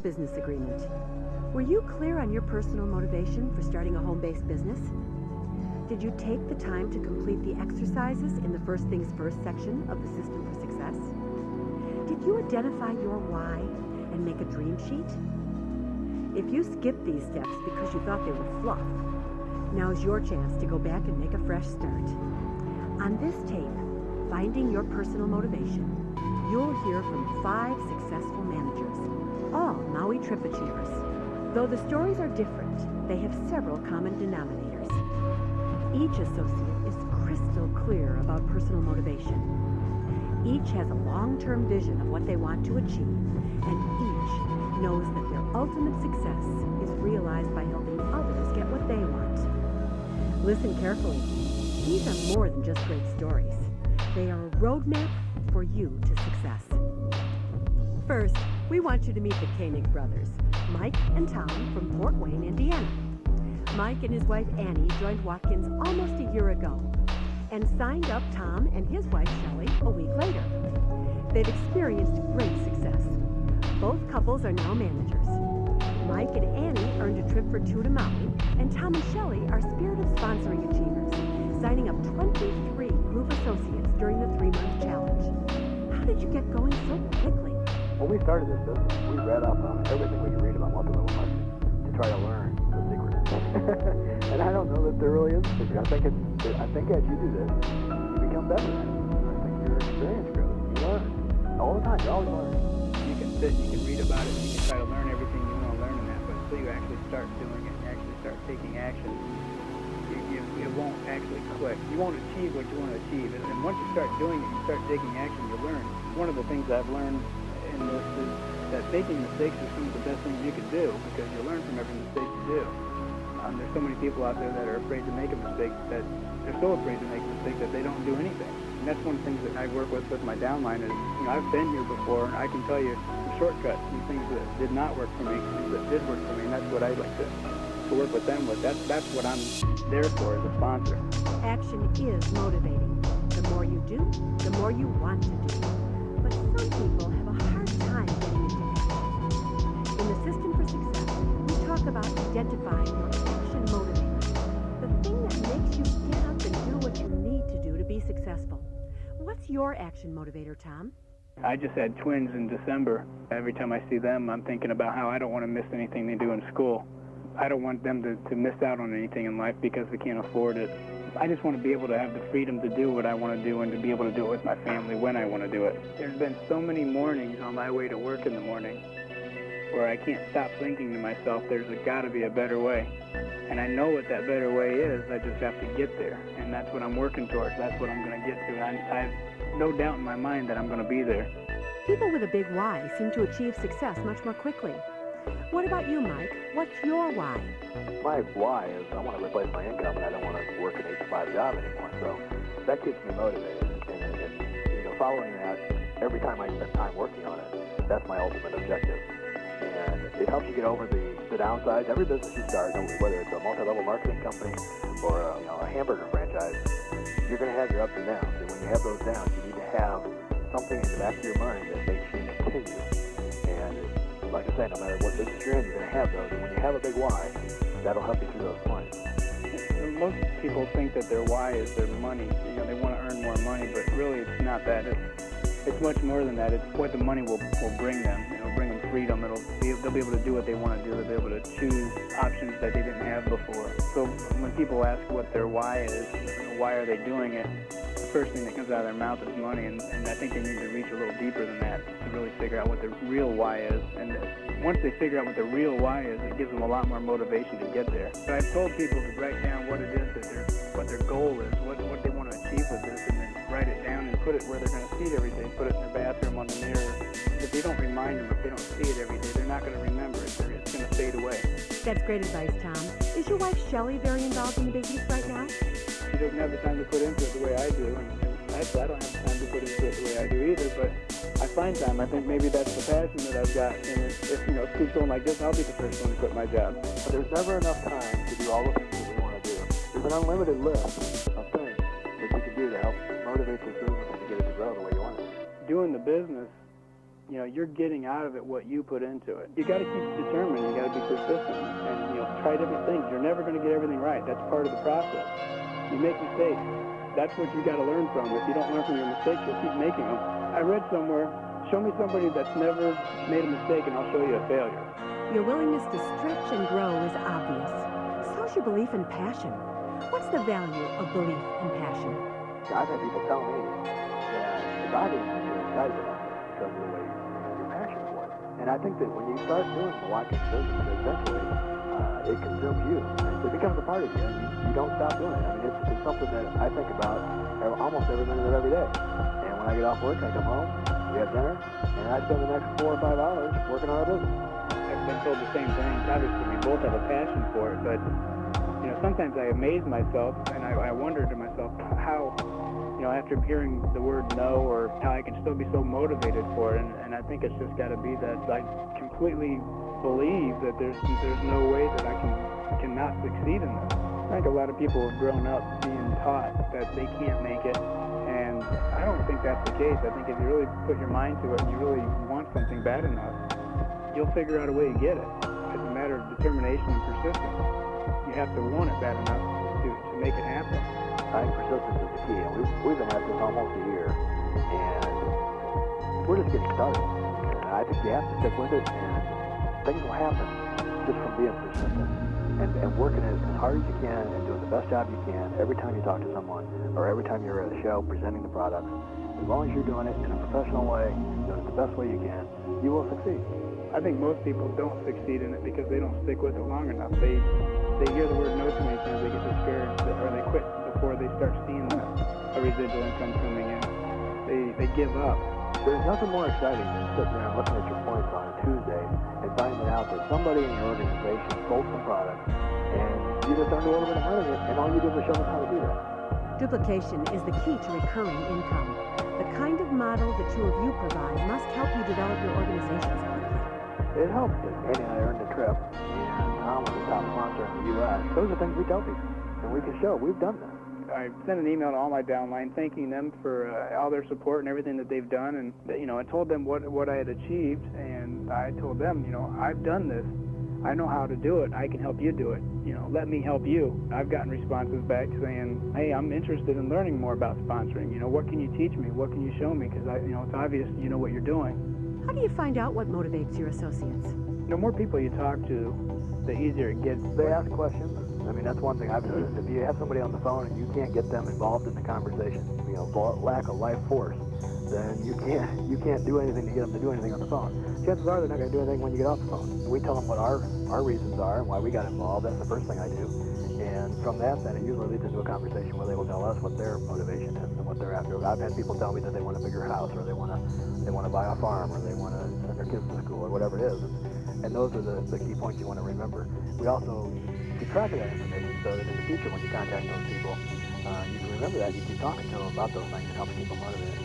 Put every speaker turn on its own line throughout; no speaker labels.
business agreement. Were you clear on your personal motivation for starting a home-based business? Did you take the time to complete the exercises in the First Things First section of the System for Success? Did you identify your why and make a dream sheet? If you skipped these steps because you thought they were fluff, now's your chance to go back and make a fresh start. On this tape, Finding Your Personal Motivation, you'll hear from 5 successful managers, all Maui trip achievers. Though the stories are different, they have several common denominators. Each associate is crystal clear about personal motivation. Each has a long-term vision of what they want to achieve, and each knows that their ultimate success is realized by helping others get what they want. Listen carefully. These are more than just great stories. They are a roadmap for you to success. First, we want you to meet the Koenig brothers, Mike and Tom from Fort Wayne, Indiana. Mike and his wife Annie joined Watkins almost a year ago and signed up Tom and his wife Shelley a week later. They've experienced great success. Both couples are now managers. Mike and Annie earned a trip for 2 to Maui, and Tom and Shelley are Spirit of Sponsoring achievers, signing up 23 group associates during the 3-month challenge. How did you get going so quickly?
When we started this business, we read up on everything we could read about multi-level marketing to try to learn the secret. And I don't know that there really is a secret. I think as you do this, you become better at it. I think your experience grows. You learn all the time. You're always learning.
You can sit, you can read about it, you can try to learn everything you want to learn in that, but until you actually start doing it and actually start taking action, it won't actually click. You won't achieve what you want to achieve. And once you start doing it, you start taking action, you learn. One of the things I've learned in this is that making mistakes is some of the best things you can do, because you learn from every mistake you do. There's so many people out there that are afraid to make a mistake, that they're so afraid to make a mistake that they don't do anything. And that's one of the things that I work with my downline is, I've been here before, and I can tell you some shortcuts, some things that did not work for me, things that did work for me, and that's what I like to work with them with. That's what I'm there for as a sponsor.
Action is motivating. The more you do, the more you want to do. But some people have a hard time getting into action. In the System for Success, we talk about identifying your action motivator, the thing that makes you get up and do what you need to do to be successful. What's your action motivator, Tom?
I just had twins in December. Every time I see them, I'm thinking about how I don't want to miss anything they do in school. I don't want them to miss out on anything in life because we can't afford it. I just want to be able to have the freedom to do what I want to do and to be able to do it with my family when I want to do it. There's been so many mornings on my way to work in the morning where I can't stop thinking to myself, there's got to be a better way. And I know what that better way is, I just have to get there. And that's what I'm working towards, that's what I'm going to get to. And I have no doubt in my mind that I'm going to be there.
People with a big why seem to achieve success much more quickly. What about you, Mike? What's your why?
My why is I want to replace my income, and I don't want to work an 8-to-5 job anymore. So that keeps me motivated. And following that, every time I spend time working on it, that's my ultimate objective. And it helps you get over the downsides. Every business you start, whether it's a multi-level marketing company or a hamburger franchise, you're going to have your ups and downs. And when you have those downs, you need to have something in the back of your mind that makes you continue. And like I say, no matter what business you're in, you're going to have those. And when you have a big why, that'll help you through those points.
Most people think that their why is their money. They want to earn more money, but really it's not that. It's much more than that. It's what the money will bring them. It'll bring them freedom. They'll be able to do what they want to do. They'll be able to choose options that they didn't have before. So when people ask what their why is, why are they doing it, the first thing that comes out of their mouth is money, and I think they need to reach a little deeper than that to really figure out what their real why is. And once they figure out what their real why is, it gives them a lot more motivation to get there. But I've told people to write down what it is what their goal is, what they want to achieve with this, and then write it down and put it where they're going to see it every day. Put it in their bathroom, on the mirror. If they don't remind them, if they don't see it every day, they're not going to remember it. It's going to fade away.
That's great advice, Tom. Is your wife Shelley very involved in the business right now?
She doesn't have the time to put into it the way I do, and actually I don't have the time to put into it the way I do either, but I find time. I think maybe that's the passion that I've got, and if it keeps going like this, I'll be the first one to quit my job.
But there's never enough time to do all the things that we want to do. There's an unlimited list of things that you can do to help motivate this business and to get it to grow the way you want it.
Doing the business you know, you're getting out of it what you put into it. You got to keep determined. You got to be persistent, and you know, try different things. You're never going to get everything right. That's part of the process. You make mistakes. That's what you got to learn from. If you don't learn from your mistakes, you'll keep making them. I read somewhere, show me somebody that's never made a mistake, and I'll show you a failure.
Your willingness to stretch and grow is obvious. So's your belief and passion. What's the value of belief and passion?
I've had people tell me that the body is excited about this because of the way you're passionate for it. And I think that when you start doing the Watkins business, eventually it consumes you. It becomes a part of you, and you don't stop doing it. I mean, it's something that I think about almost every minute of every day. And when I get off work, I come home, we have dinner, and I spend the next 4 or 5 hours working on our business.
I've been told the same thing. Obviously, we both have a passion for it, but you know, sometimes I amaze myself, and I wonder to myself how, you know, after hearing the word no, or how I can still be so motivated for it. And I think it's just got to be that I completely believe that there's no way that I cannot succeed in this. I think a lot of people have grown up being taught that they can't make it, and I don't think that's the case. I think if you really put your mind to it and you really want something bad enough, you'll figure out a way to get it. It's a matter of determination and persistence. You have to want it bad enough to make it happen.
I think persistence is the key. And we've been at this almost a year, and we're just getting started. And I think you have to stick with it, and things will happen just from being persistent and working it as hard as you can and doing the best job you can every time you talk to someone or every time you're at a show presenting the products. As long as you're doing it in a professional way, doing it the best way you can, you will succeed.
I think most people don't succeed in it because they don't stick with it long enough. They hear the word no too many times, they get discouraged, or they quit before they start seeing a residual income coming in. They give up.
There's nothing more exciting than sitting there and looking at your points on a Tuesday and finding out that somebody in your organization sold some products and you just earned a little bit of money and all you did was show them how to do that.
Duplication is the key to recurring income. The kind of model the two of you provide must help you develop your organizations quickly.
It helps that Andy and I earned a trip, and Tom was the top sponsor in the U.S. Those are things we tell people, and we can show we've done this.
I sent an email to all my downline thanking them for all their support and everything that they've done, and you know, I told them what I had achieved, and I told them, you know, I've done this. I know how to do it. I can help you do it. You know, let me help you. I've gotten responses back saying, hey, I'm interested in learning more about sponsoring. You know, what can you teach me? What can you show me? Because you know, it's obvious you know what you're doing.
How do you find out what motivates your associates?
The more people you talk to, the easier it gets.
They ask questions. I mean, that's one thing I've noticed. If you have somebody on the phone and you can't get them involved in the conversation, you know, lack of life force, then you can't do anything to get them to do anything on the phone. Chances are they're not going to do anything when you get off the phone. We tell them what our reasons are and why we got involved. That's the first thing I do. And from that, then it usually leads into a conversation where they will tell us what their motivation is and what they're after. I've had people tell me that they want a bigger house, or they want to buy a farm, or they want to send their kids to school, or whatever it is. And those are the key points you want to remember. We also keep track of that information so that in the future when you contact those people, you can remember that. You keep talking to them about those things and help keep them motivated.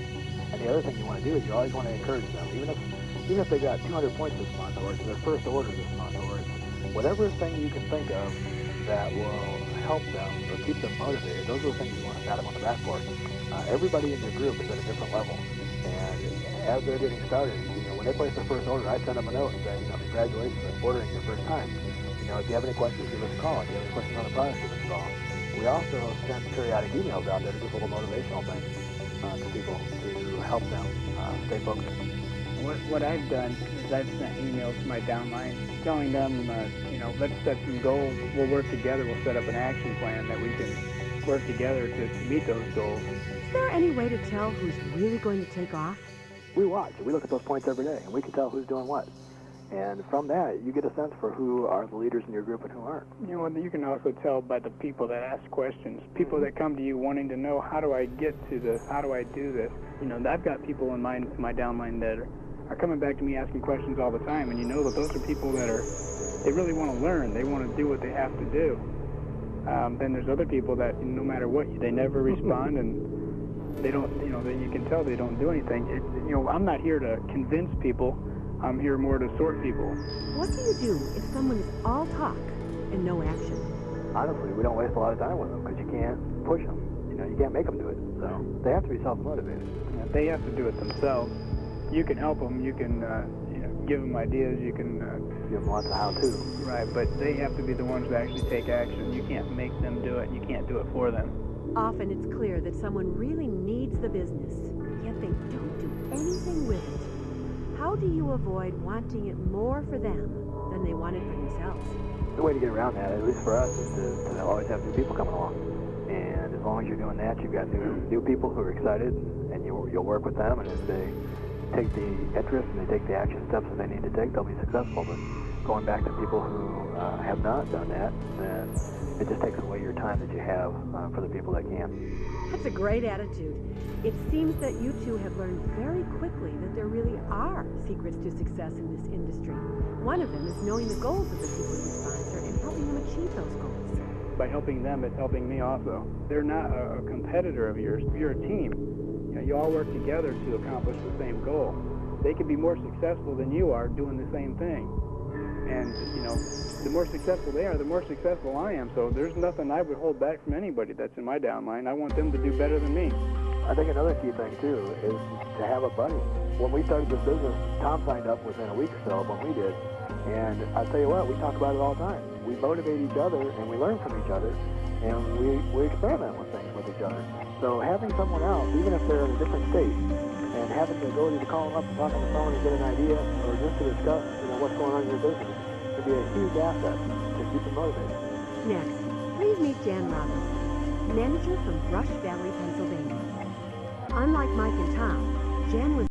And the other thing you want to do is you always want to encourage them, even if they got 200 points this month, or it's their first order this month, or it's whatever thing you can think of that will help them or keep them motivated. Those are the things you want to pat them on the back for. Everybody in your group is at a different level, and as they're getting started, you know, when they place their first order, I send them a note and say, you know, congratulations on ordering your first time. You know, if you have any questions, give us a call. If you have any questions on the product, give us a call. We also send periodic emails out there to give little motivational things to people to help them stay focused.
What I've done is I've sent emails to my downline telling them, you know, let's set some goals. We'll work together. We'll set up an action plan that we can work together to meet those goals.
Is there any way to tell who's really going to take off?
We watch. We look at those points every day, and we can tell who's doing what. And from that, you get a sense for who are the leaders in your group and who aren't.
You know, you can also tell by the people that ask questions, people that come to you wanting to know, how do I get to this? How do I do this? You know, I've got people in my downline that are coming back to me asking questions all the time, and you know that those are people that they really want to learn. They want to do what they have to do. Then there's other people that no matter what, they never respond, and they don't, you know, you can tell they don't do anything. You know, I'm not here to convince people. I'm here more to sort people.
What do you do if someone is all talk and no action?
Honestly, we don't waste a lot of time with them because you can't push them. You know, you can't make them do it. So they have to be self-motivated.
Yeah, they have to do it themselves. you can help them, you can give them ideas, you can
Give them lots of how-to.
right, but they have to be the ones that actually take action. You can't make them do it, and you can't do it for them.
Often it's clear that someone really needs the business, yet they don't do anything with it. How do you avoid wanting it more for them than they want it for themselves?
The way to get around that, at least for us, is to always have new people coming along. And as long as you're doing that, you've got new people who are excited, and you'll work with them, and if they take the interest and they take the action steps that they need to take, they'll be successful. But going back to people who have not done that, then it just takes away your time that you have for the people that can.
That's a great attitude. It seems that you two have learned very quickly that there really are secrets to success in this industry. One of them is knowing the goals of the people you sponsor and helping them achieve those goals.
By helping them, it's helping me also. They're not a competitor of yours. You're a team. You all work together to accomplish the same goal. They could be more successful than you are doing the same thing. And, the more successful they are, the more successful I am. So there's nothing I would hold back from anybody that's in my downline. I want them to do better than me.
I think another key thing, too, is to have a buddy. When we started this business, Tom signed up within a week or so of when we did. And I'll tell you what, we talk about it all the time. We motivate each other, and we learn from each other, and we experiment with things with each other. So having someone else, even if they're in a different state, and having the ability to call them up and talk on the phone and get an idea, or just to discuss what's going on in your business, could be a huge asset to keep them motivated.
Next, please meet Jan Robbins, manager from Brush Valley, Pennsylvania. Unlike Mike and Tom, Jan was